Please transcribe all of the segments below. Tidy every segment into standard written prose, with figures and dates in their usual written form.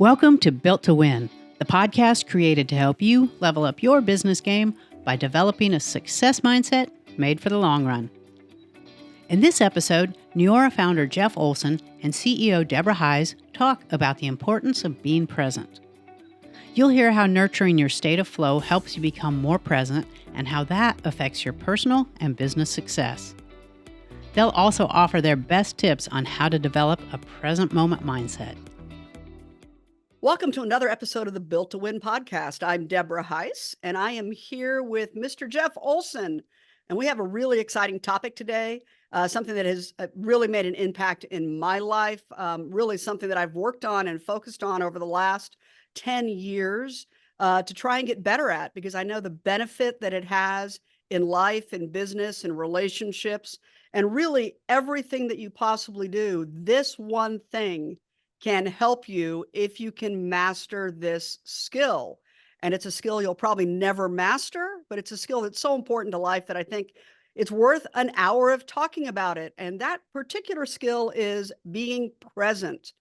Welcome to Built to Win, the podcast created to help you level up your business game by developing a success mindset made for the long run. In this episode, Neora founder Jeff Olson and CEO Deborah Heisz talk about the importance of being present. You'll hear how nurturing your state of flow helps you become more present and how that affects your personal and business success. They'll also offer their best tips on how to develop a present moment mindset. Welcome to another episode of the Built to Win podcast. I'm Deborah Heisz, and I am here with Mr. Jeff Olson. And we have a really exciting topic today, something that has really made an impact in my life, really something that I've worked on and focused on over the last 10 years to try and get better at, because I know the benefit that it has in life, in business, in relationships, and really everything that you possibly do. This one thing can help you if you can master this skill. And it's a skill you'll probably never master, but it's a skill that's so important to life that I think it's worth an hour of talking about it. And that particular skill is being present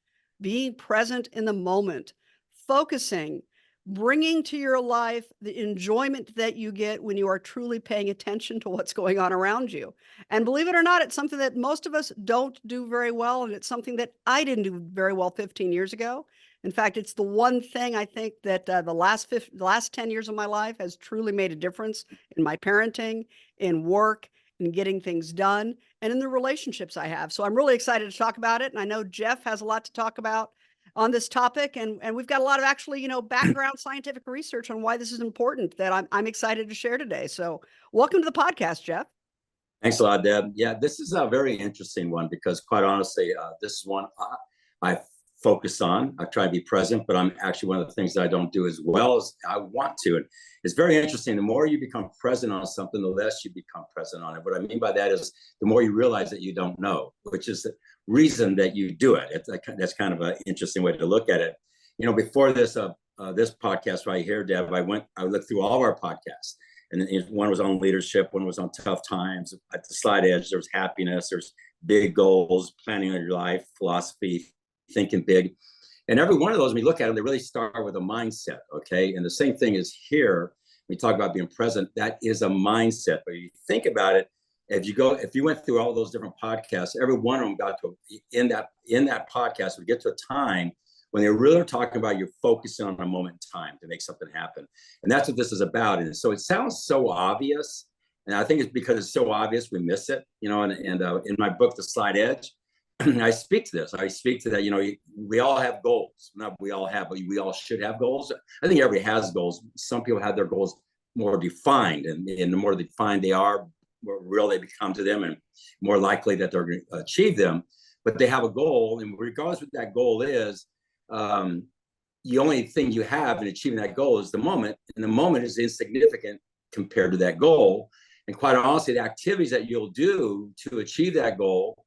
in the moment, focusing, bringing to your life the enjoyment that you get when you are truly paying attention to what's going on around you. And believe it or not, it's something that most of us don't do very well. And it's something that I didn't do very well 15 years ago. In fact, it's the one thing I think that the last 10 years of my life has truly made a difference in my parenting, in work, in getting things done, and in the relationships I have. So I'm really excited to talk about it. And I know Jeff has a lot to talk about on this topic, and we've got a lot of actually, background scientific research on why this is important that I'm excited to share today. So welcome to the podcast, Jeff. Thanks a lot, Deb. Yeah, this is a very interesting one because quite honestly, this is one I focus on. I try to be present, but I'm actually one of the things that I don't do as well as I want to. And it's very interesting. The more you become present on something, the less you become present on it. What I mean by that is the more you realize that you don't know, which is the reason that you do it. That's kind of an interesting way to look at it. Before this podcast right here, Deb, I looked through all of our podcasts, and one was on leadership, one was on tough times. At the slide edge, there's happiness, there's big goals, planning on your life, philosophy, thinking big. And every one of those, when you look at them, they really start with a mindset, okay? And the same thing is here. We talk about being present. That is a mindset. But you think about it, if you went through all those different podcasts, every one of them got to in that podcast would get to a time when they really are talking about you're focusing on a moment in time to make something happen. And that's what this is about. And so it sounds so obvious. And I think it's because it's so obvious, we miss it, and in my book, The Slide Edge, I speak to this. I speak to that, we all have goals. Not we all have, but we all should have goals. I think everybody has goals. Some people have their goals more defined, and the more defined they are, more real they become to them, and more likely that they're going to achieve them. But they have a goal, and regardless of what that goal is, the only thing you have in achieving that goal is the moment, and the moment is insignificant compared to that goal. And quite honestly, the activities that you'll do to achieve that goal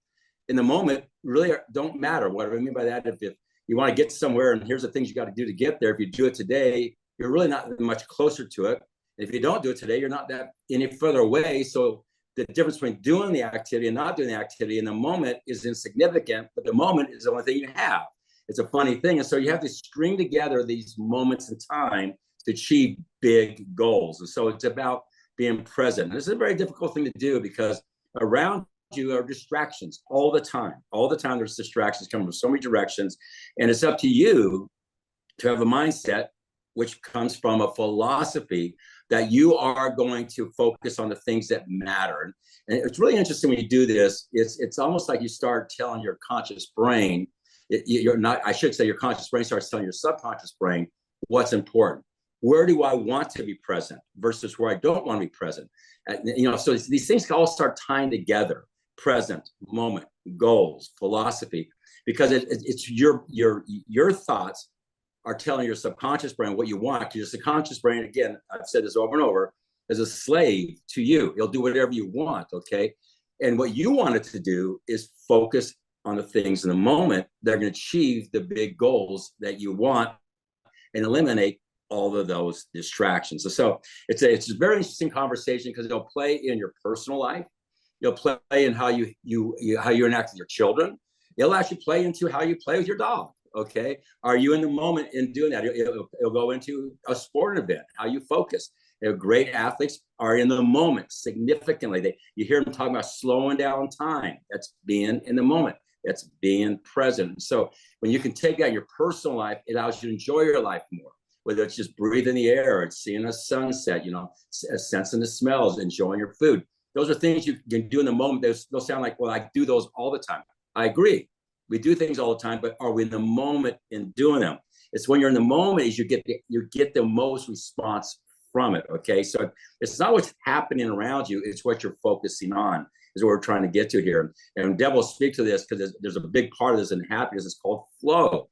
in the moment really don't matter. What I mean by that, if you want to get somewhere and here's the things you got to do to get there, if you do it today, you're really not much closer to it. And if you don't do it today, you're not that any further away. So the difference between doing the activity and not doing the activity in the moment is insignificant, but the moment is the only thing you have. It's a funny thing. And so you have to string together these moments in time to achieve big goals. And so it's about being present. And this is a very difficult thing to do because around you are distractions all the time. All the time there's distractions coming from so many directions. And it's up to you to have a mindset which comes from a philosophy that you are going to focus on the things that matter. And it's really interesting when you do this. It's almost like you start telling your conscious brain, your conscious brain starts telling your subconscious brain what's important. Where do I want to be present versus where I don't want to be present? So these things all start tying together. Present, moment, goals, philosophy, because it's your thoughts are telling your subconscious brain what you want. Because your subconscious brain, again, I've said this over and over, is a slave to you. It'll do whatever you want, okay? And what you want it to do is focus on the things in the moment that are going to achieve the big goals that you want and eliminate all of those distractions. So it's a very interesting conversation because it'll play in your personal life. You'll play in how you interact with your children. It'll actually play into how you play with your dog. Okay. Are you in the moment in doing that? It'll go into a sporting event, how you focus. Great athletes are in the moment significantly. You hear them talking about slowing down time. That's being in the moment. That's being present. So when you can take out your personal life, it allows you to enjoy your life more. Whether it's just breathing the air, or it's seeing a sunset, sensing the smells, enjoying your food. Those are things you can do in the moment. They'll sound like, well, I do those all the time. I agree. We do things all the time, but are we in the moment in doing them? It's when you're in the moment is you get the most response from it. Okay, so it's not what's happening around you; it's what you're focusing on. Is what we're trying to get to here. And Deb will speak to this because there's a big part of this in happiness. It's called flow.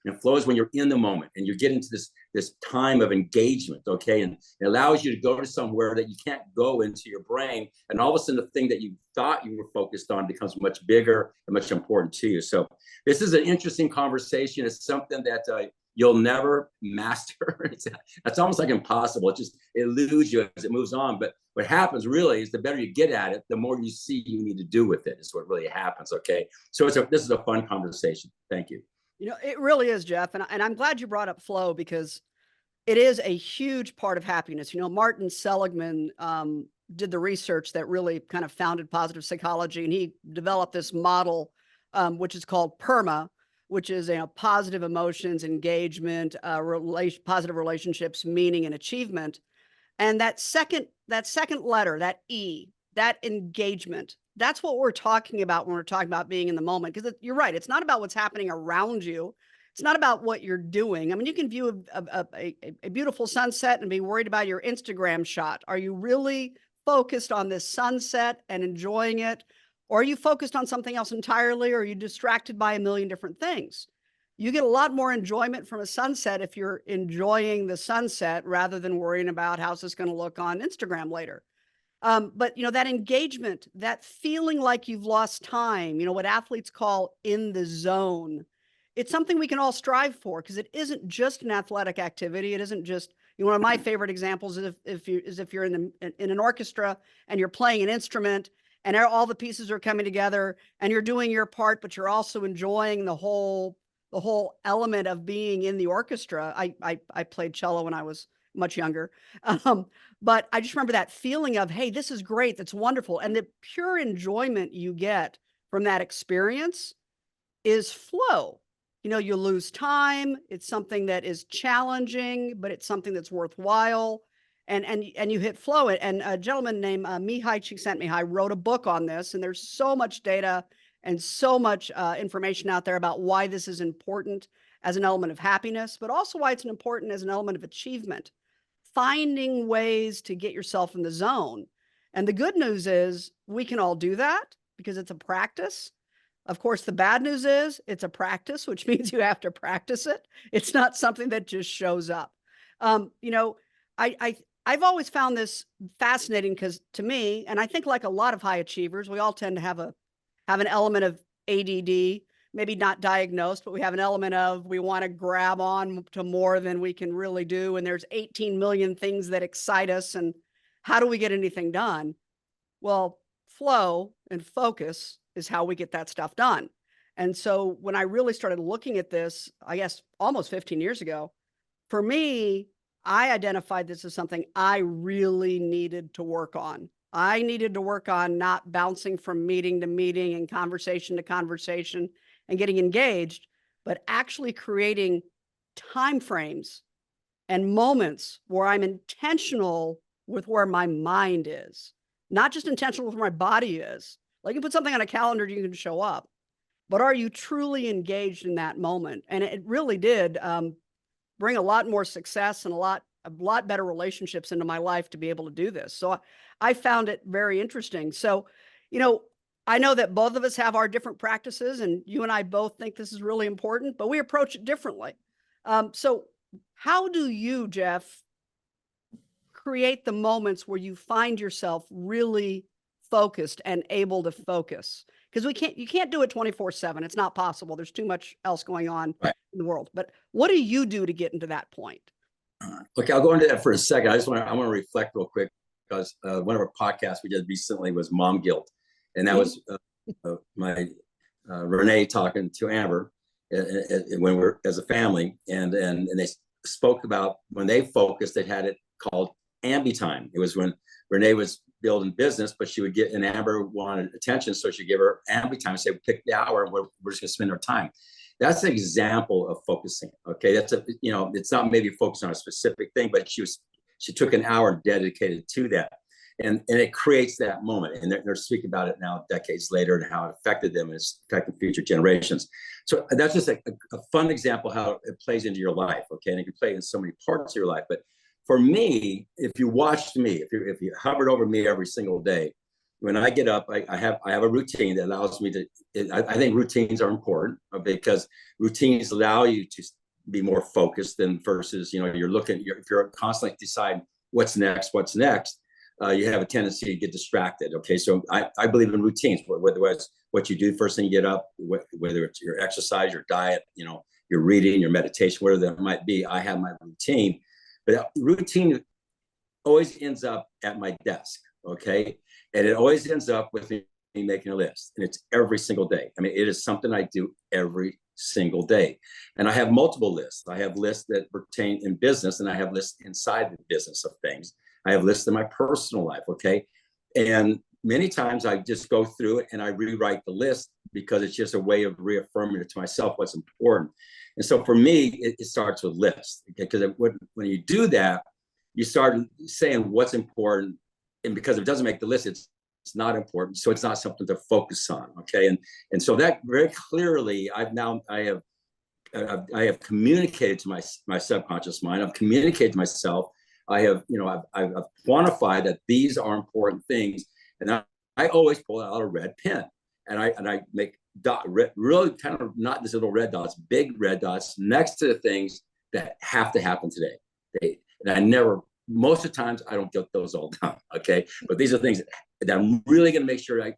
And flow is when you're in the moment and you get into this time of engagement, okay? And it allows you to go to somewhere that you can't go into your brain. And all of a sudden, the thing that you thought you were focused on becomes much bigger and much important to you. So this is an interesting conversation. It's something that you'll never master. It's almost like impossible. It eludes you as it moves on. But what happens really is the better you get at it, the more you see you need to do with it is what really happens, okay? So this is a fun conversation. Thank you. It really is, Jeff. And I'm glad you brought up flow because it is a huge part of happiness. Martin Seligman did the research that really kind of founded positive psychology, and he developed this model, which is called PERMA, which is positive emotions, engagement, positive relationships, meaning, and achievement. And that second letter, that E, that engagement, that's what we're talking about when we're talking about being in the moment. Because you're right, it's not about what's happening around you. It's not about what you're doing. I mean, you can view a beautiful sunset and be worried about your Instagram shot. Are you really focused on this sunset and enjoying it? Or are you focused on something else entirely? Or are you distracted by a million different things? You get a lot more enjoyment from a sunset if you're enjoying the sunset rather than worrying about how's this going to look on Instagram later. But that engagement, that feeling like you've lost time, what athletes call in the zone, it's something we can all strive for because it isn't just an athletic activity. It isn't just, one of my favorite examples is if you're in an orchestra and you're playing an instrument and all the pieces are coming together and you're doing your part, but you're also enjoying the whole element of being in the orchestra. I played cello when I was much younger. But I just remember that feeling of, hey, this is great. That's wonderful. And the pure enjoyment you get from that experience is flow. You lose time. It's something that is challenging, but it's something that's worthwhile. And you hit flow. And a gentleman named 𝗕𝗲𝗫 𝗫𝗫 wrote a book on this. And there's so much data and so much information out there about why this is important as an element of happiness, but also why it's important as an element of achievement. Finding ways to get yourself in the zone. And the good news is we can all do that because it's a practice. Of course, the bad news is it's a practice, which means you have to practice it. It's not something that just shows up. I've always found this fascinating because to me, and I think like a lot of high achievers, we all tend to have an element of ADD, maybe not diagnosed, but we have an element of we want to grab on to more than we can really do. And there's 18 million things that excite us. And how do we get anything done? Well, flow and focus is how we get that stuff done. And so when I really started looking at this, I guess almost 15 years ago, for me, I identified this as something I really needed to work on. I needed to work on not bouncing from meeting to meeting and conversation to conversation and getting engaged, but actually creating time frames and moments where I'm intentional with where my mind is, not just intentional with where my body is. Like you put something on a calendar, you can show up, but are you truly engaged in that moment? And it really did bring a lot more success and a lot better relationships into my life to be able to do this. So I found it very interesting. So, I know that both of us have our different practices and you and I both think this is really important, but we approach it differently. So how do you, Jeff, create the moments where you find yourself really focused and able to focus? Because you can't do it 24/7. It's not possible. There's too much else going on in the world. But what do you do to get into that point? Okay, I'll go into that for a second. I want to reflect real quick because one of our podcasts we did recently was mom guilt. And that was my Renee talking to Amber. when we're as a family, and they spoke about when they focused, they had it called ambi time. It was when Renee was building business, but she would get, and Amber wanted attention, so she'd give her ambi time and say, pick the hour and we're just gonna spend our time. That's an example of focusing. Okay, that's a, you know, it's not maybe focused on a specific thing, but she took an hour dedicated to that. And it creates that moment. And they're speaking about it now decades later and how it affected them and it's affecting future generations. So that's just a fun example how it plays into your life, okay? And it can play in so many parts of your life. But for me, if you watched me, if you hovered over me every single day, when I get up, I have a routine that allows me to, I think routines are important because routines allow you to be more focused than versus, you know, if you're constantly deciding what's next, you have a tendency to get distracted. Okay, so I believe in routines, whether it's what you do first thing you get up, whether it's your exercise, your diet, you know, your reading, your meditation, whatever that might be. I have my routine, but routine always ends up at my desk. Okay, and it always ends up with me making a list, and it's every single day. I mean, it is something I do every single day, and I have multiple lists. I have lists that pertain in business, and I have lists inside the business of things. I have lists in my personal life, okay? And many times I just go through it and I rewrite the list because it's just a way of reaffirming it to myself what's important. And so for me, it starts with lists, okay? Because when you do that, you start saying what's important. And because if it doesn't make the list, it's not important. So it's not something to focus on, okay? And so that very clearly, I have communicated to my subconscious mind. I've communicated to myself. I have, you know, I've quantified that these are important things, and I always pull out a red pen, and I make really kind of not these little red dots, big red dots next to the things that have to happen today. And I never, most of the times, I don't get those all done. Okay, but these are things that I'm really going to make sure I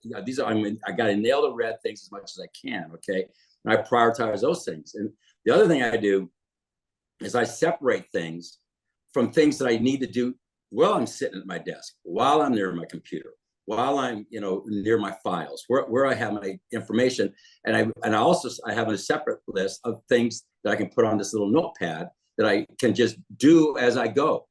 got to nail the red things as much as I can. Okay, and I prioritize those things. And the other thing I do is I separate things from things that I need to do while I'm sitting at my desk, while I'm near my computer, while I'm, you know, near my files, where I have my information. And I have a separate list of things that I can put on this little notepad that I can just do as I go.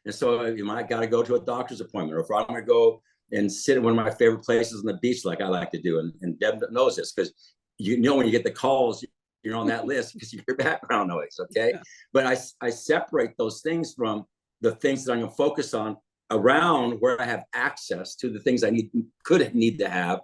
And so you might got to go to a doctor's appointment, or if I'm going to go and sit at one of my favorite places on the beach, like I like to do. And Deb knows this because, you know, when you get the calls, you're on that list because you hear background noise, okay? Yeah. But I separate those things from the things that I'm going to focus on around where I have access to the things I could need to have,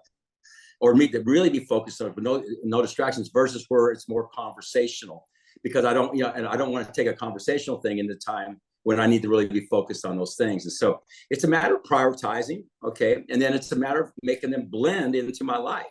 or need to really be focused on, but no distractions, versus where it's more conversational. Because I don't, you know, and I don't want to take a conversational thing into time when I need to really be focused on those things. And so it's a matter of prioritizing, okay? And then it's a matter of making them blend into my life.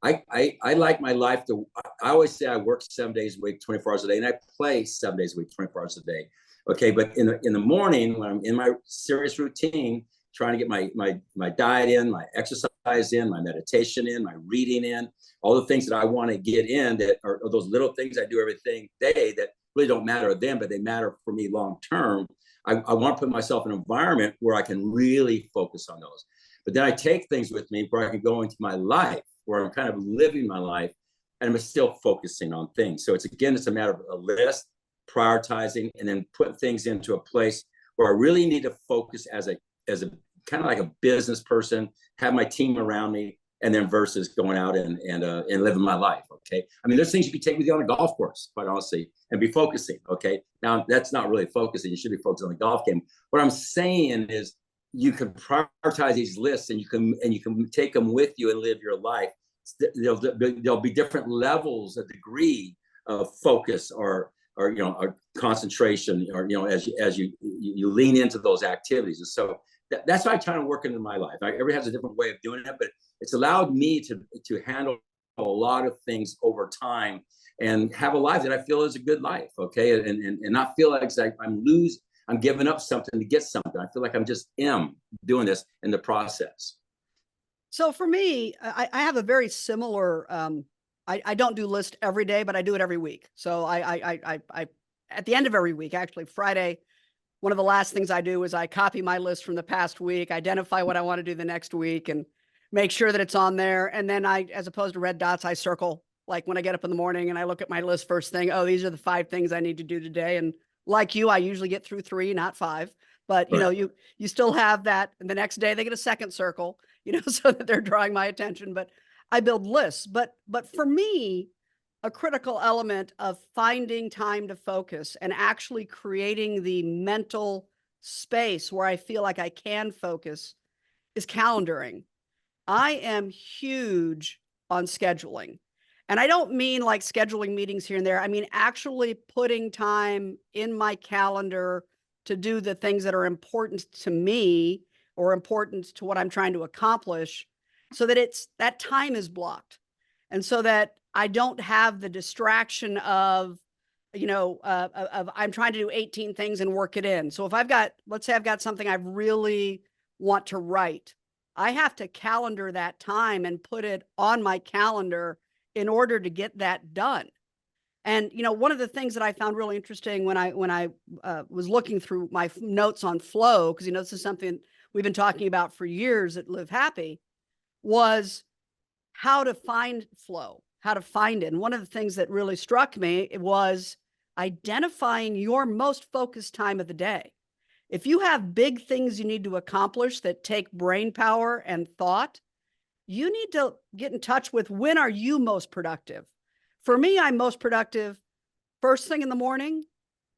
I like my life to, I always say I work 7 days a week, 24 hours a day, and I play 7 days a week, 24 hours a day. Okay, but in the morning, when I'm in my serious routine, trying to get my diet in, my exercise in, my meditation in, my reading in, all the things that I want to get in that are those little things I do every day that really don't matter to them, but they matter for me long term. I want to put myself in an environment where I can really focus on those. But then I take things with me where I can go into my life, where I'm kind of living my life, and I'm still focusing on things. So it's a matter of a list, prioritizing, and then putting things into a place where I really need to focus as a kind of like a business person, have my team around me, and then versus going out and living my life. Okay, I mean, there's things you can take with you on a golf course, quite honestly, and be focusing. Okay, now that's not really focusing. You should be focused on the golf game. What I'm saying is, you can prioritize these lists, and you can take them with you and live your life. There'll be different levels, a degree of focus or you know, or concentration, or, you know, as you lean into those activities. And so that's why I try to work into my life. Everybody has a different way of doing it, but it's allowed me to handle a lot of things over time and have a life that I feel is a good life. Okay, and not feel like I'm giving up something to get something. I feel like I'm just doing this in the process. So for me, I have a very similar, I don't do list every day, but I do it every week. So I at the end of every week, actually Friday, one of the last things I do is I copy my list from the past week, identify what I want to do the next week, and make sure that it's on there. And then as opposed to red dots, I circle Like when I get up in the morning and I look at my list first thing, oh, these are the 5 things I need to do today. And like you, I usually get through 3, not 5. But you know, you still have that. And the next day they get a second circle, you know, so that they're drawing my attention. But I build lists. But for me, a critical element of finding time to focus and actually creating the mental space where I feel like I can focus is calendaring. I am huge on scheduling. And I don't mean like scheduling meetings here and there. I mean actually putting time in my calendar to do the things that are important to me or important to what I'm trying to accomplish, so that that time is blocked. And so that I don't have the distraction of, you know, of I'm trying to do 18 things and work it in. So if let's say I've got something I really want to write, I have to calendar that time and put it on my calendar in order to get that done. And, you know, one of the things that I found really interesting when I was looking through my notes on flow, because, you know, this is something we've been talking about for years at Live Happy, was how to find flow, how to find it. And one of the things that really struck me was identifying your most focused time of the day. If you have big things you need to accomplish that take brain power and thought, you need to get in touch with when are you most productive. For me, I'm most productive first thing in the morning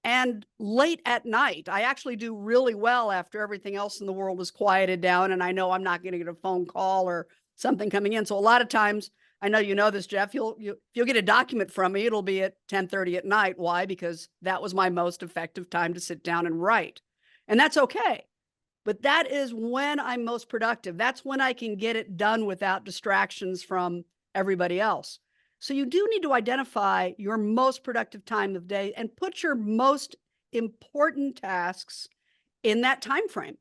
and late at night. I actually do really well after everything else in the world is quieted down and I know I'm not going to get a phone call or something coming in. So a lot of times, I know you know this, Jeff, you'll get a document from me, it'll be at 10:30 at night. Why? Because that was my most effective time to sit down and write. And that's okay. But that is when I'm most productive. That's when I can get it done without distractions from everybody else. So you do need to identify your most productive time of day and put your most important tasks in that time frame.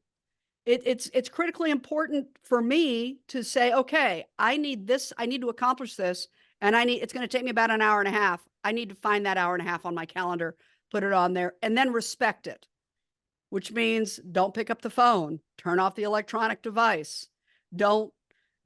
It's critically important for me to say, okay, I need this, I need to accomplish this, and it's going to take me about an hour and a half. I need to find that hour and a half on my calendar, put it on there, and then respect it, which means don't pick up the phone, turn off the electronic device, don't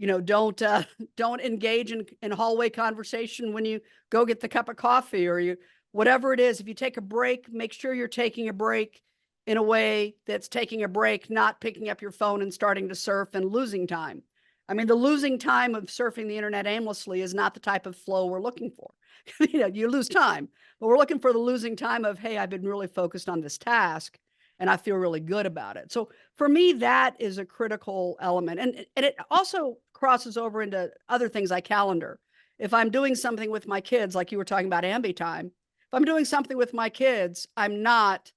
engage in hallway conversation when you go get the cup of coffee or whatever it is. If you take a break, make sure you're taking a break in a way that's taking a break, not picking up your phone and starting to surf and losing time. I mean, the losing time of surfing the internet aimlessly is not the type of flow we're looking for. You know, you lose time, but we're looking for the losing time of, hey, I've been really focused on this task and I feel really good about it. So for me, that is a critical element. And it also crosses over into other things I calendar. If I'm doing something with my kids, like you were talking about ambi time, if I'm doing something with my kids, I'm not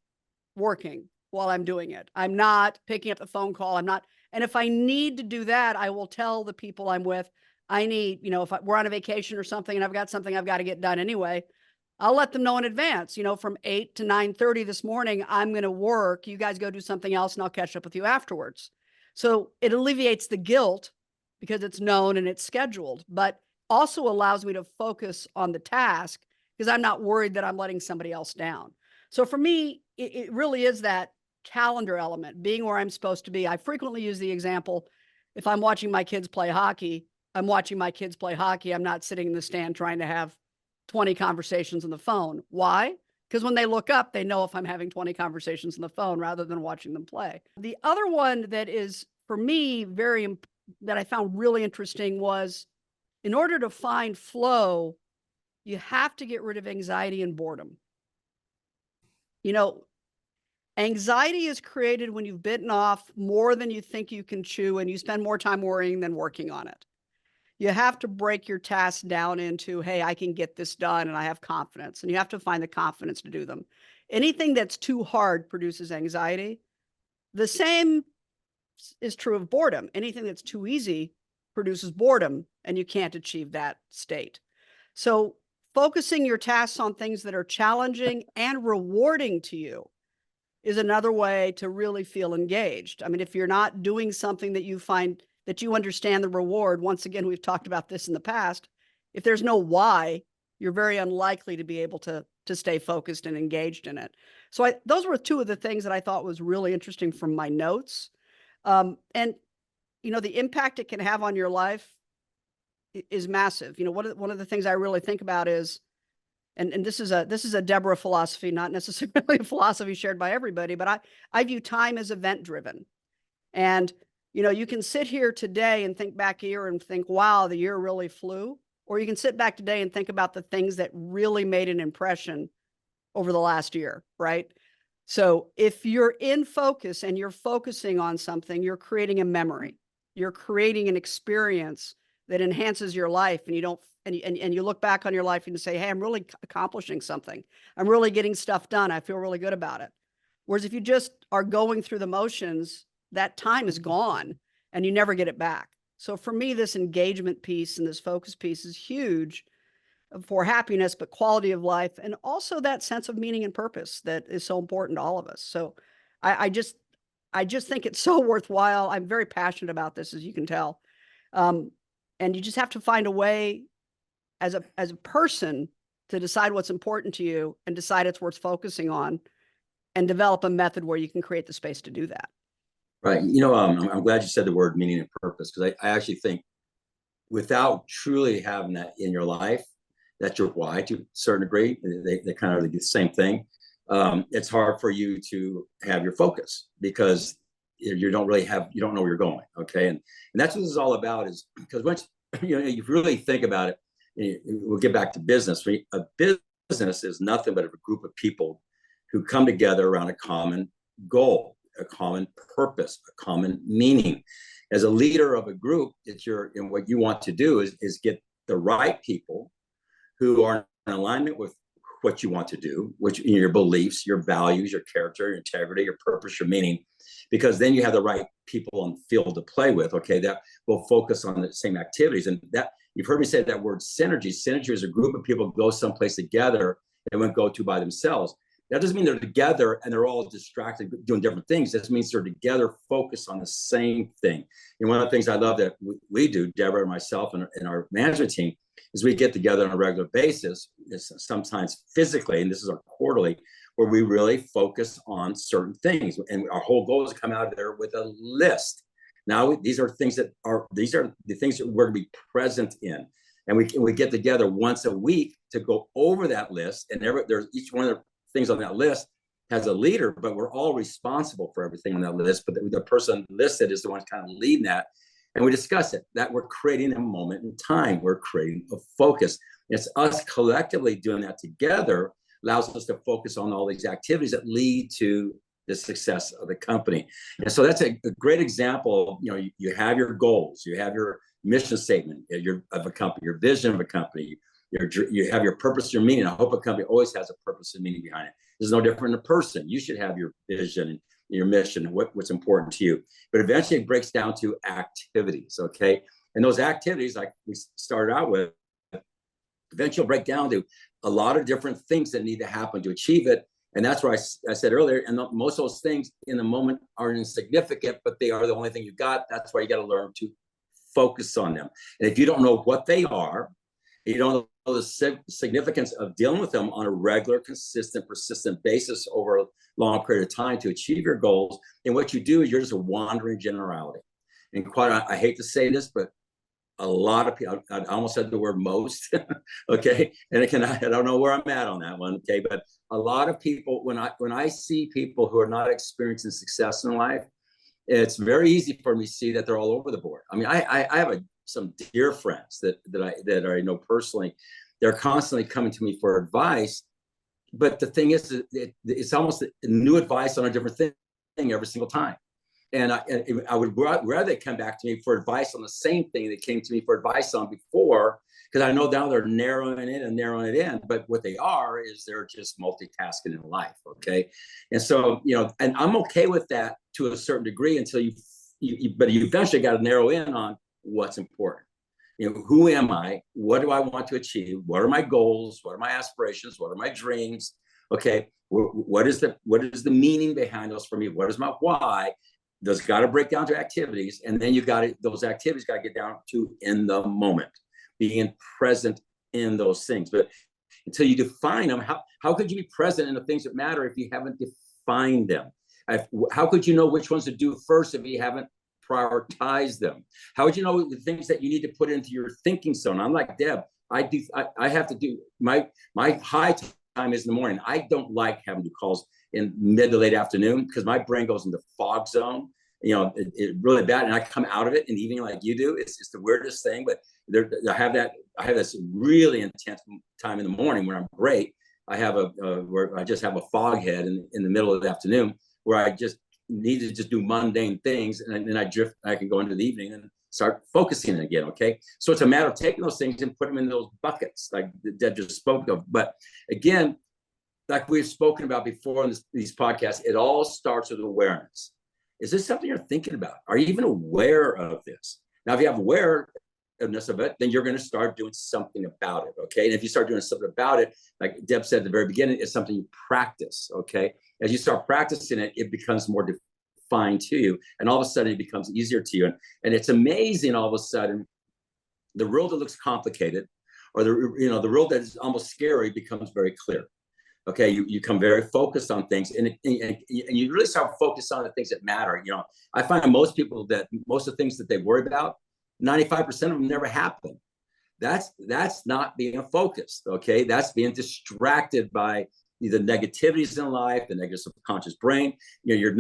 working while I'm doing it. I'm not picking up the phone call. And if I need to do that, I will tell the people I'm with, I need, you know, if we're on a vacation or something and I've got something I've got to get done anyway, I'll let them know in advance, you know, from 8 to 9:30 this morning, I'm going to work. You guys go do something else and I'll catch up with you afterwards. So it alleviates the guilt because it's known and it's scheduled, but also allows me to focus on the task because I'm not worried that I'm letting somebody else down. So for me, it really is that calendar element, being where I'm supposed to be. I frequently use the example, if I'm watching my kids play hockey, I'm watching my kids play hockey. I'm not sitting in the stand trying to have 20 conversations on the phone. Why? Because when they look up, they know if I'm having 20 conversations on the phone rather than watching them play. The other one that is, for me, that I found really interesting was, in order to find flow, you have to get rid of anxiety and boredom. You know, anxiety is created when you've bitten off more than you think you can chew and you spend more time worrying than working on it. You have to break your tasks down into, hey, I can get this done and I have confidence. And you have to find the confidence to do them. Anything that's too hard produces anxiety. The same is true of boredom. Anything that's too easy produces boredom, and you can't achieve that state. So focusing your tasks on things that are challenging and rewarding to you is another way to really feel engaged. I mean, if you're not doing something that you find that you understand the reward, once again, we've talked about this in the past, if there's no why, you're very unlikely to be able to stay focused and engaged in it. So those were two of the things that I thought was really interesting from my notes. And, you know, the impact it can have on your life, is massive. One of the things I really think about is, and this is a Deborah philosophy, not necessarily a philosophy shared by everybody, but I view time as event driven. And, you can sit here today and think back a year and think, wow, the year really flew. Or you can sit back today and think about the things that really made an impression over the last year, right? So if you're in focus and you're focusing on something, you're creating a memory. You're creating an experience that enhances your life, and you look back on your life and you say, hey, I'm really accomplishing something. I'm really getting stuff done. I feel really good about it. Whereas if you just are going through the motions, that time is gone and you never get it back. So for me, this engagement piece and this focus piece is huge for happiness, but quality of life, and also that sense of meaning and purpose that is so important to all of us. So I just think it's so worthwhile. I'm very passionate about this, as you can tell. And you just have to find a way as a person to decide what's important to you and decide it's worth focusing on, and develop a method where you can create the space to do that. Right. I'm glad you said the word meaning and purpose, because I actually think without truly having that in your life, that's your why to a certain degree. They kind of the same thing. It's hard for you to have your focus because you don't know where you're going. Okay. And that's what this is all about, is because once, you really think about it, we'll get back to business. A business is nothing but a group of people who come together around a common goal, a common purpose, a common meaning. As a leader of a group, what you want to do is get the right people who are in alignment with what you want to do, which your beliefs, your values, your character, your integrity, your purpose, your meaning, because then you have the right people on the field to play with, okay, that will focus on the same activities. And that, you've heard me say that word synergy. Synergy is a group of people go someplace together and won't go to by themselves. That doesn't mean they're together and they're all distracted doing different things. That means they're together focused on the same thing. And one of the things I love that we do, Deborah and myself and our management team, is we get together on a regular basis, sometimes physically, and this is our quarterly, where we really focus on certain things. And our whole goal is to come out of there with a list. Now, these are the things that we're going to be present in. And we get together once a week to go over that list. And there's each one of the things on that list has a leader, but we're all responsible for everything on that list. But the person listed is the one kind of leading that. And we discuss it, that we're creating a moment in time. We're creating a focus. It's us collectively doing that together allows us to focus on all these activities that lead to the success of the company. And so that's a great example. You have your goals, you have your mission statement of a company, your vision of a company, you have your purpose, your meaning. I hope a company always has a purpose and meaning behind it. There's no different in a person. You should have your vision and your mission, what's important to you. But eventually it breaks down to activities, okay? And those activities, like we started out with, eventually will break down to a lot of different things that need to happen to achieve it. And that's why I said earlier, and most of those things in the moment are insignificant, but they are the only thing you got. That's why you got to learn to focus on them. And if you don't know what they are, you don't know the significance of dealing with them on a regular, consistent, persistent basis over a long period of time to achieve your goals. And what you do is you're just a wandering generality. And I hate to say this, but a lot of people, I almost said the word most, okay? And I don't know where I'm at on that one, okay? But a lot of people, when I see people who are not experiencing success in life, it's very easy for me to see that they're all over the board. I mean, I have some dear friends that I know personally. They're constantly coming to me for advice, but the thing is, it's almost a new advice on a different thing every single time. And I would rather they come back to me for advice on the same thing they came to me for advice on before, because I know now they're narrowing it in. But what they are is they're just multitasking in life, okay? And so, and I'm okay with that to a certain degree until but you eventually got to narrow in on what's important. Who am I? What do I want to achieve? What are my goals? What are my aspirations? What are my dreams? Okay, what is the meaning behind those for me? What is my why? Those got to break down to activities, and then those activities got to get down to in the moment, being present in those things. But until you define them, how could you be present in the things that matter if you haven't defined them? How could you know which ones to do first if you haven't prioritize them? How would you know the things that you need to put into your thinking zone? I'm like Deb. I have to do my high time is in the morning. I don't like having to do calls in mid to late afternoon because my brain goes into fog zone. It really bad, and I come out of it in the evening like you do. It's the weirdest thing, but I have this really intense time in the morning where I'm great. I have where I just have a fog head in the middle of the afternoon where I just need to just do mundane things, and then I drift. I can go into the evening and start focusing again. Okay, so it's a matter of taking those things and putting them in those buckets, like Deb just spoke of. But again, like we've spoken about before in these podcasts, it all starts with awareness. Is this something you're thinking about? Are you even aware of this? Now, if you have awareness of it, then you're going to start doing something about it, okay? And if you start doing something about it, like Deb said at the very beginning, it's something you practice, okay? As you start practicing it, it becomes more defined to you, and all of a sudden it becomes easier to you. And it's amazing all of a sudden, the world that looks complicated, or the world that is almost scary becomes very clear. Okay, you become very focused on things, and you really start focused on the things that matter. I find most people that most of the things that they worry about, 95% of them never happen. That's not being focused. Okay, that's being distracted by the negativities in life, the negative subconscious brain. Your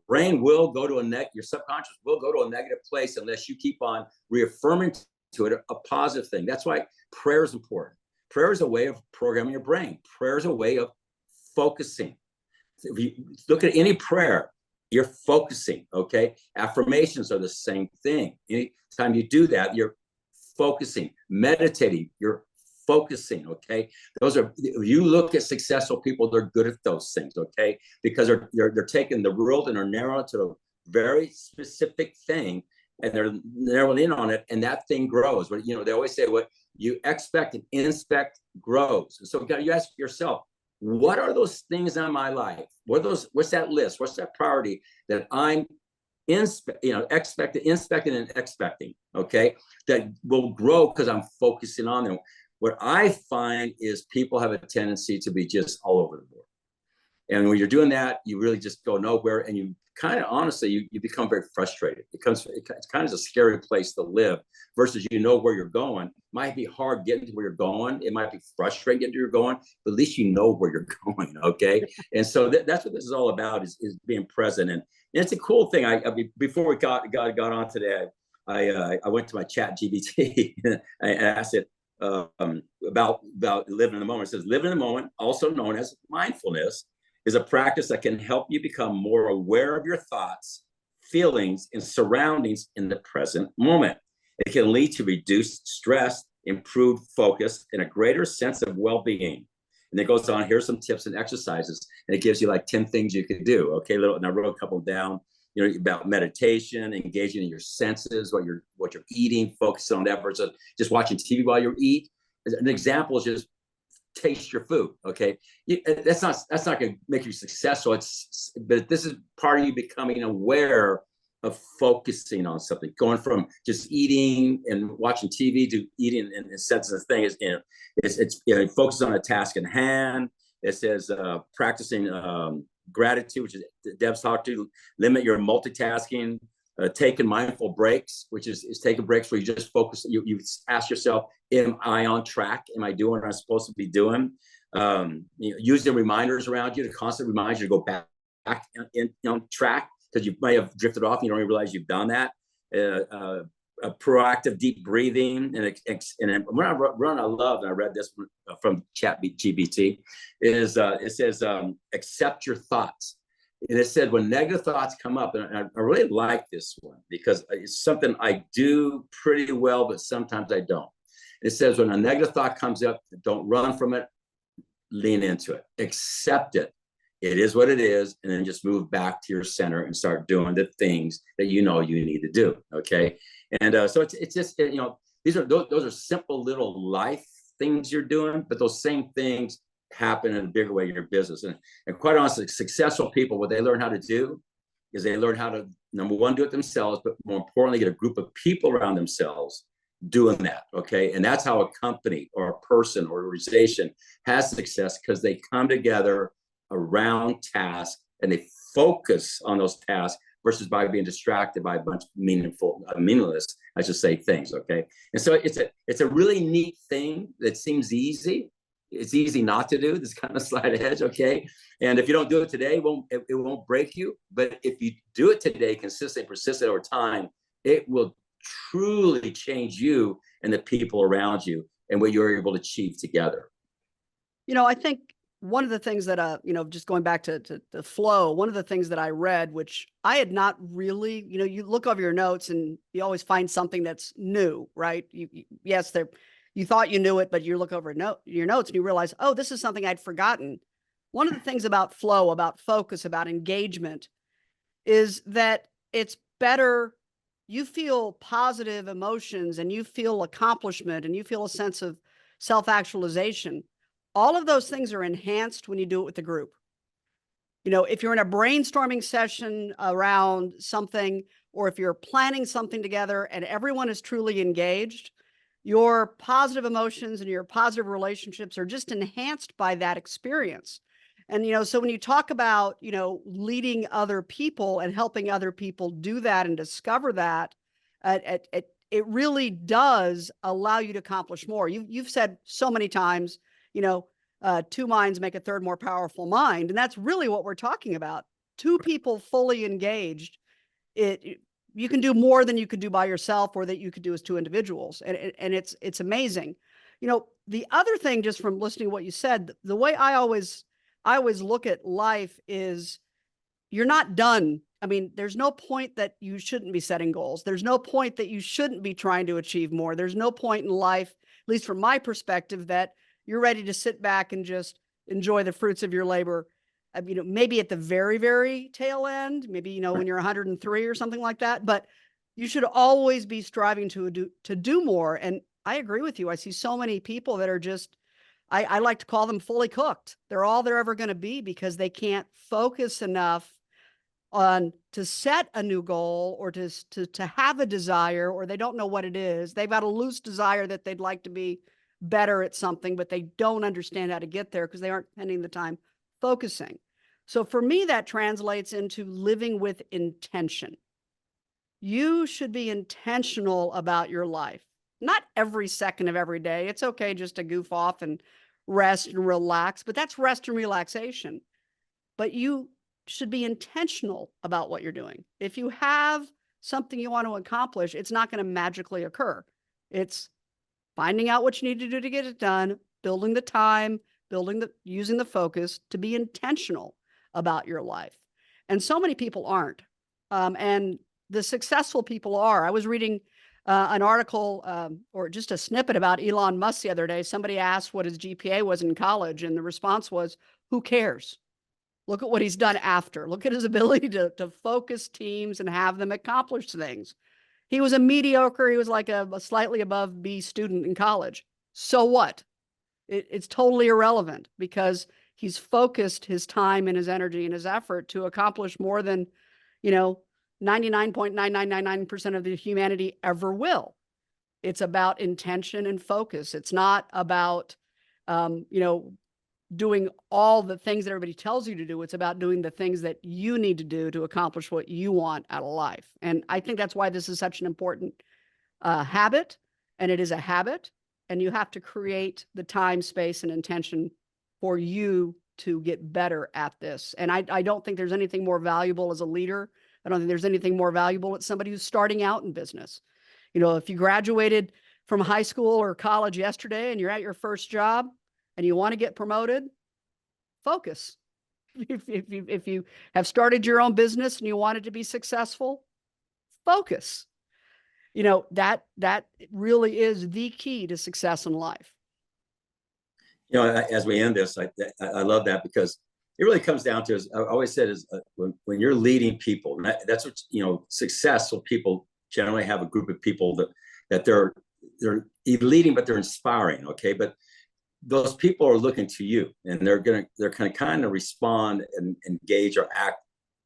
brain will go to your subconscious will go to a negative place unless you keep on reaffirming to it a positive thing. That's why prayer is important. Prayer is a way of programming your brain. Prayer is a way of focusing. If you look at any prayer, you're focusing, okay? Affirmations are the same thing. Anytime you do that, you're focusing. Meditating, you're focusing, okay? If you look at successful people, they're good at those things, okay? Because they're taking the world and they're narrowing to a very specific thing, and they're narrowing in on it, and that thing grows. But they always say what you expect and inspect grows. And so you ask yourself, what are those things in my life? What's that list? What's that priority that I'm inspecting and expecting, okay? That will grow because I'm focusing on them. What I find is people have a tendency to be just all over the board. And when you're doing that, you really just go nowhere, and you kind of honestly, you become very frustrated. It's kind of a scary place to live versus where you're going. It might be hard getting to where you're going. It might be frustrating getting to where you're going, but at least you know where you're going, okay? And so that's what this is all about, is being present. And it's a cool thing. Before we got on today, I went to my chat GBT and I asked it about living in the moment. It says, living in the moment, also known as mindfulness, is a practice that can help you become more aware of your thoughts, feelings, and surroundings in the present moment. It can lead to reduced stress, improved focus, and a greater sense of well-being. And it goes on, here's some tips and exercises, and it gives you like 10 things you can do, okay? And I wrote a couple down, about meditation, engaging in your senses, what you're eating, focus on that versus just watching TV while you eat. An example is just taste your food, okay? That's not going to make you successful. But this is part of you becoming aware of focusing on something, going from just eating and watching TV to eating and sensing the thing. It's focus on a task in hand. It says practicing gratitude, which is Deb's talked to, limit your multitasking, taking mindful breaks, which is taking breaks where you just focus. You ask yourself, am I on track? Am I doing what I'm supposed to be doing? Using reminders around you to constantly remind you to go back on track, because you might have drifted off and you don't even realize you've done that. A proactive deep breathing, and when I love, and I read this from ChatGPT, is it says accept your thoughts. And it said when negative thoughts come up, and I really like this one because it's something I do pretty well, but sometimes I don't. It says when a negative thought comes up, don't run from it, lean into it, accept it. It is what it is, and then just move back to your center and start doing the things that you need to do. Okay, and so it's just those are simple little life things you're doing, but those same things happen in a bigger way in your business. And quite honestly, successful people, what they learn how to do is they learn how to, number one, do it themselves, but more importantly, get a group of people around themselves doing that, okay? And that's how a company or a person or organization has success, because they come together around tasks and they focus on those tasks versus by being distracted by a bunch of meaningless, I should say, things. Okay. And so it's a really neat thing that seems easy. It's easy not to do this kind of sleight of edge. Okay. And if you don't do it today, it won't break you. But if you do it today, consistent, persistent over time, it will truly change you and the people around you and what you're able to achieve together. I think one of the things that, just going back to the flow, one of the things that I read, which I had not really, you look over your notes and you always find something that's new, right? You thought you knew it, but you look over your notes and you realize, oh, this is something I'd forgotten. One of the things about flow, about focus, about engagement is that it's better. You feel positive emotions and you feel accomplishment and you feel a sense of self-actualization. All of those things are enhanced when you do it with the group. If you're in a brainstorming session around something, or if you're planning something together and everyone is truly engaged, your positive emotions and your positive relationships are just enhanced by that experience. And, so when you talk about, leading other people and helping other people do that and discover that, it really does allow you to accomplish more. You've said so many times, two minds make a third more powerful mind. And that's really what we're talking about. Two people fully engaged, you can do more than you could do by yourself or that you could do as two individuals. And it's amazing. The other thing, just from listening to what you said, the way I always look at life is you're not done. I mean, there's no point that you shouldn't be setting goals. There's no point that you shouldn't be trying to achieve more. There's no point in life, at least from my perspective, that you're ready to sit back and just enjoy the fruits of your labor. Maybe at the very, very tail end, maybe, when you're 103 or something like that, but you should always be striving to do more. And I agree with you. I see so many people that are just, I like to call them fully cooked. They're all they're ever going to be because they can't focus enough on to set a new goal or to have a desire, or they don't know what it is. They've got a loose desire that they'd like to be better at something, but they don't understand how to get there because they aren't spending the time focusing. So for me, that translates into living with intention. You should be intentional about your life. Not every second of every day. It's okay just to goof off and rest and relax, but that's rest and relaxation. But you should be intentional about what you're doing. If you have something you want to accomplish, it's not going to magically occur. It's finding out what you need to do to get it done, building the time, using the focus to be intentional about your life. And so many people aren't. And the successful people are. I was reading an article or just a snippet about Elon Musk the other day. Somebody asked what his GPA was in college, and the response was, who cares? Look at what he's done after. Look at his ability to focus teams and have them accomplish things. He was a mediocre, he was like a slightly above B student in college. So what? It's totally irrelevant because he's focused his time and his energy and his effort to accomplish more than, 99.9999% of the humanity ever will. It's about intention and focus. It's not about, doing all the things that everybody tells you to do. It's about doing the things that you need to do to accomplish what you want out of life. And I think that's why this is such an important habit, and it is a habit, and you have to create the time, space, and intention for you to get better at this. And I don't think there's anything more valuable as a leader. I don't think there's anything more valuable as somebody who's starting out in business. If you graduated from high school or college yesterday and you're at your first job and you want to get promoted, focus. If you have started your own business and you want it to be successful, focus. That really is the key to success in life. As we end this, I love that because it really comes down to, as I always said, is when you're leading people, that's what, successful people generally have a group of people that they're leading, but they're inspiring. Okay. But those people are looking to you, and they're going to kind of respond and engage or act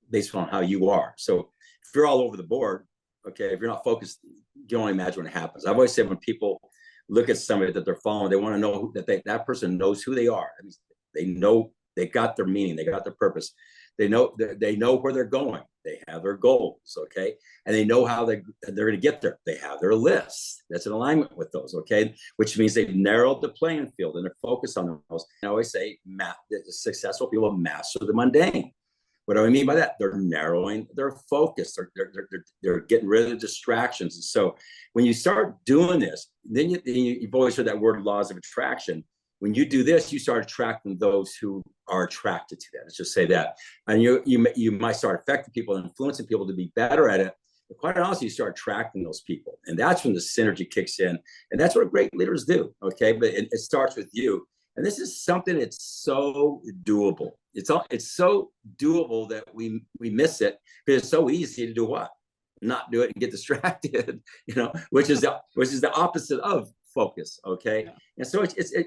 based on how you are. So if you're all over the board, okay, if you're not focused, you can only imagine what happens. I've always said when people look at somebody that they're following, they want to know that person knows who they are. I mean, they know they got their meaning, they got their purpose. They know where they're going. They have their goals, okay? And they know how they're going to get there. They have their lists. That's in alignment with those, okay? Which means they've narrowed the playing field and they're focused on those. I always say successful people master the mundane. What do I mean by that? They're narrowing their focus. They're getting rid of the distractions. And so when you start doing this, then you've always heard that word, laws of attraction. When you do this, you start attracting those who are attracted to that. Let's just say that. And you might start affecting people and influencing people to be better at it. But quite honestly, you start attracting those people. And that's when the synergy kicks in. And that's what great leaders do, okay? But it starts with you. And this is something that's so doable. It's so doable that we miss it because it's so easy to do what? Not do it and get distracted, which is the opposite of focus, okay? Yeah. And so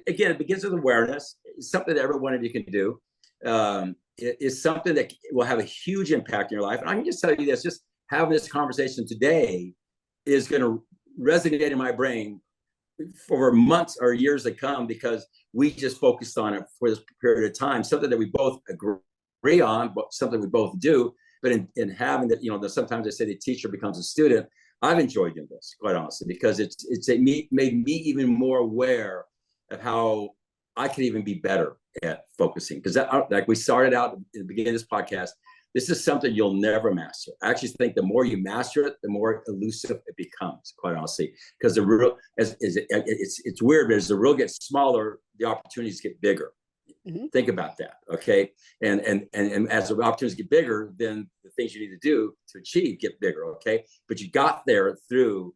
again, it begins with awareness. It's something that every one of you can do. It is something that will have a huge impact in your life. And I can just tell you this, just having this conversation today is going to resonate in my brain for months or years to come, because we just focused on it for this period of time, something that we both agree on, but something we both do. But in having that, sometimes I say the teacher becomes a student. I've enjoyed doing this, quite honestly, because it made me even more aware of how I could even be better at focusing. Because like we started out at the beginning of this podcast, this is something you'll never master. I actually think the more you master it, the more elusive it becomes, quite honestly. Because it's weird, but as the reel gets smaller, the opportunities get bigger. Mm-hmm. Think about that, okay? And as the opportunities get bigger, then the things you need to do to achieve get bigger, okay? But you got there through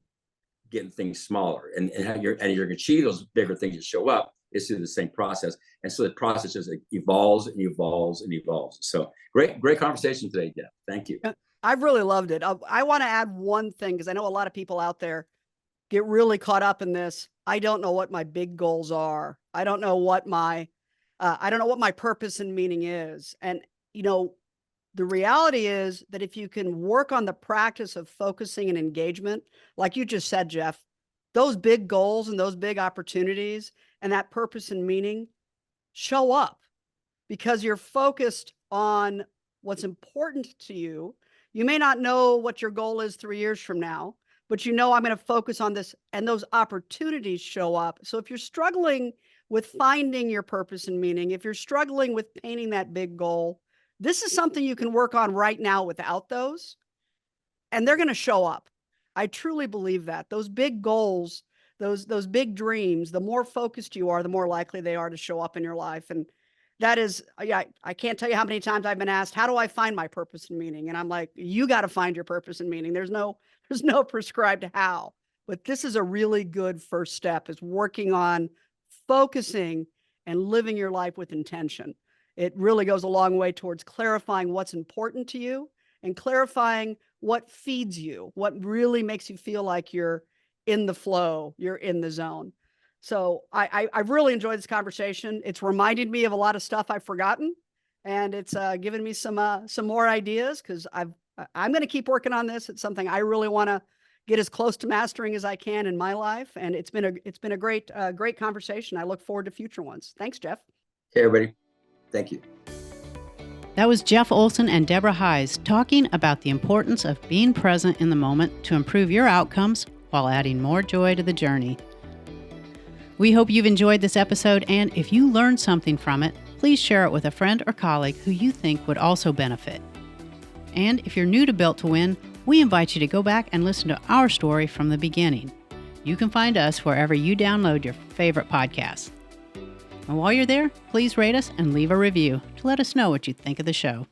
getting things smaller, and you're going to achieve those bigger things that show up is through the same process. And so the process just evolves and evolves and evolves. So great conversation today, Deb. Thank you. I've really loved it. I want to add one thing, because I know a lot of people out there get really caught up in this. I don't know what my big goals are. I don't know what my purpose and meaning is. And, the reality is that if you can work on the practice of focusing and engagement, like you just said, Jeff, those big goals and those big opportunities and that purpose and meaning show up because you're focused on what's important to you. You may not know what your goal is 3 years from now, but I'm going to focus on this, and those opportunities show up. So if you're struggling with finding your purpose and meaning, if you're struggling with painting that big goal, this is something you can work on right now without those, and they're going to show up. I truly believe that. Those big goals, those big dreams, the more focused you are, the more likely they are to show up in your life. And that is, I can't tell you how many times I've been asked, how do I find my purpose and meaning? And I'm like, you got to find your purpose and meaning. There's no prescribed how, but this is a really good first step, is working on focusing and living your life with intention. It really goes a long way towards clarifying what's important to you and clarifying what feeds you, what really makes you feel like you're in the flow, you're in the zone. So I've really enjoyed this conversation. It's reminded me of a lot of stuff I've forgotten, and it's given me some more ideas, because I'm going to keep working on this. It's something I really want to get as close to mastering as I can in my life. And it's been a great conversation. I look forward to future ones. Thanks, Jeff. Hey, everybody. Thank you. That was Jeff Olson and Deborah Heisz talking about the importance of being present in the moment to improve your outcomes while adding more joy to the journey. We hope you've enjoyed this episode, and if you learned something from it, please share it with a friend or colleague who you think would also benefit. And if you're new to Built to Win, we invite you to go back and listen to our story from the beginning. You can find us wherever you download your favorite podcasts. And while you're there, please rate us and leave a review to let us know what you think of the show.